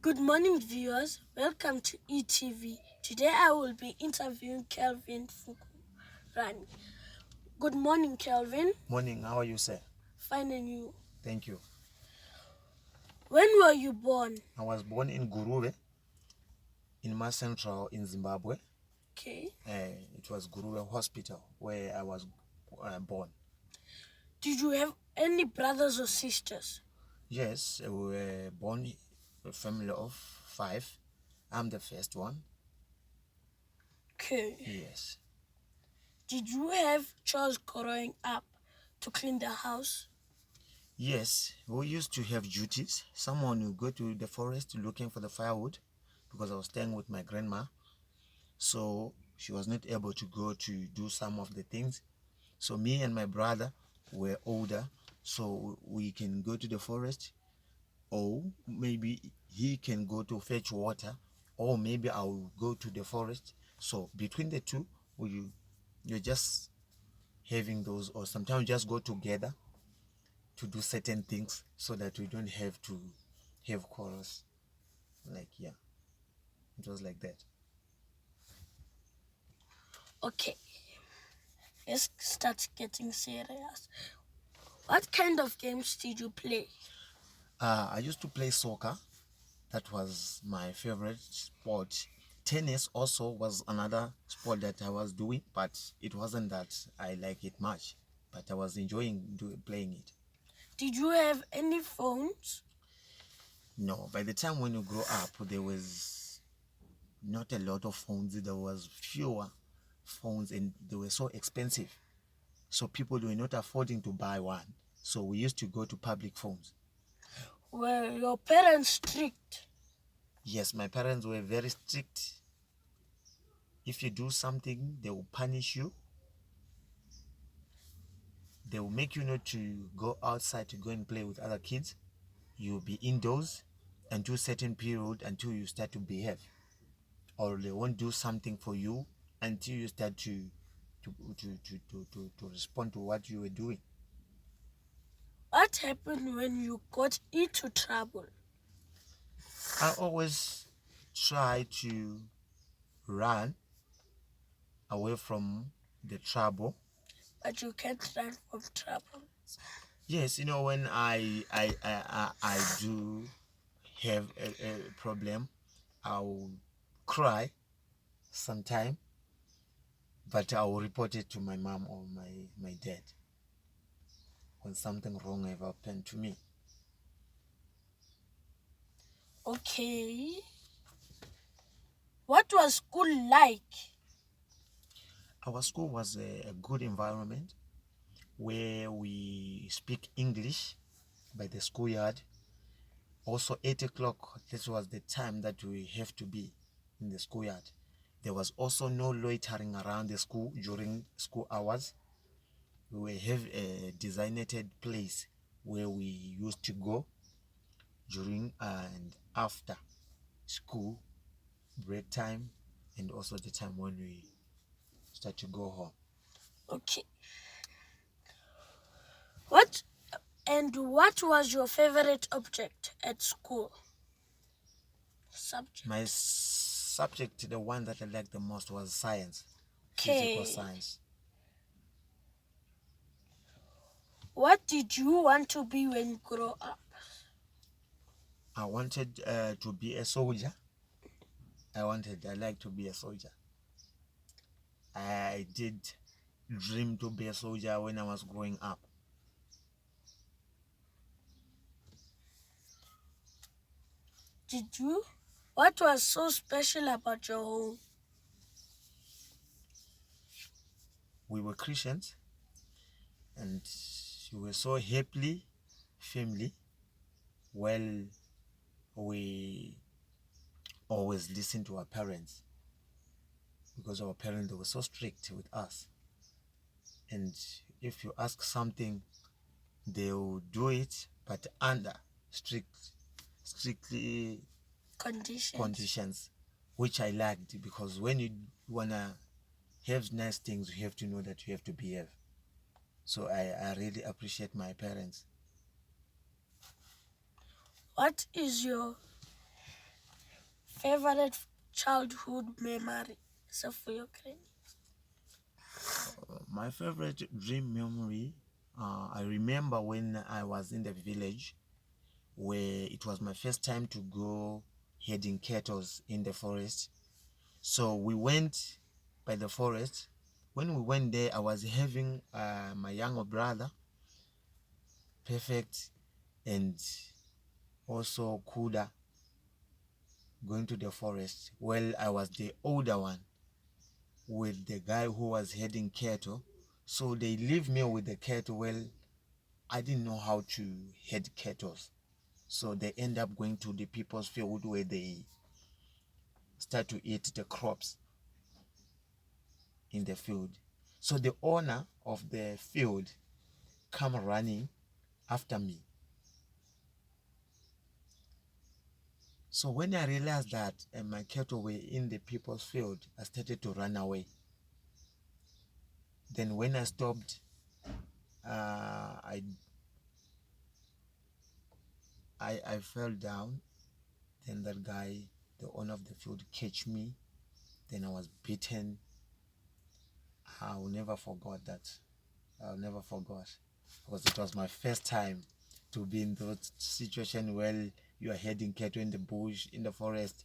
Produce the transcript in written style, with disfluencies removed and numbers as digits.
Good morning, viewers. Welcome to ETV. Today I will be interviewing Kelvin Fukurani. Good morning, Kelvin. Morning, how are you, sir? Fine, and you? Thank you. When were you born? I was born in Guruwe, in Mas Central in Zimbabwe. Okay. It was Guruwe Hospital where I was born. Did you have any brothers or sisters? Yes, we were born a family of 5. I'm the first one. Okay. Yes. Did you have chores growing up to clean the house? Yes, we used to have duties. Someone would go to the forest looking for the firewood because I was staying with my grandma. So she was not able to go to do some of the things. So me and my brother were older, so we can go to the forest, or maybe he can go to fetch water, or maybe I'll go to the forest. So between the two, you're just having those, or sometimes just go together to do certain things so that we don't have to have quarrels. Yeah, it was like that. Okay. Let's start getting serious. What kind of games did you play? I used to play soccer. That was my favorite sport. Tennis also was another sport that I was doing, but it wasn't that I like it much. But I was enjoying playing it. Did you have any phones? No, by the time when you grow up, there was not a lot of phones. There was fewer phones, and they were so expensive. So people were not affording to buy one. So we used to go to public phones. Were your parents strict? Yes, my parents were very strict. If you do something, they will punish you. They will make you not to go outside to go and play with other kids. You'll be indoors until certain period until you start to behave. Or they won't do something for you until you start to respond to what you were doing. What happened when you got into trouble? I always try to run away from the trouble. But you can't run from trouble. Yes, when I do have a problem, I'll cry sometime, but I will report it to my mom or my dad when something wrong have happened to me. Okay. What was school like? Our school was a good environment where we speak English by the schoolyard. Also 8 o'clock, this was the time that we have to be in the schoolyard. There was also no loitering around the school during school hours. We have a designated place where we used to go during and after school break time, and also the time when we start to go home. Okay. What was your favorite object at school? Subject. My subject, the one that I liked the most, was science. Okay. Physical science. What did you want to be when you grow up? I wanted to be a soldier. I like to be a soldier. I did dream to be a soldier when I was growing up. Did you? What was so special about your home? We were Christians, and we were so happily family. Well, we always listened to our parents because our parents, they were so strict with us. And if you ask something, they will do it, but under strictly conditions, which I liked, because when you wanna have nice things, you have to know that you have to behave. So I really appreciate my parents. What is your favorite childhood memory? So for your granny. My favorite dream memory, I remember when I was in the village where it was my first time to go herding cattle in the forest. So we went by the forest. When we went there, I was having my younger brother, Perfect, and also Kuda, going to the forest. Well, I was the older one with the guy who was heading cattle. So they leave me with the cattle. Well, I didn't know how to head cattle. So they end up going to the people's field where they start to eat the crops in the field. So the owner of the field come running after me. So when I realized that my cattle were in the people's field, I started to run away. Then when I stopped, I fell down. Then that guy, the owner of the field, catch me. Then I was beaten. I will never forget that. I'll never forget, because it was my first time to be in that situation where you are heading cattle in the bush, in the forest,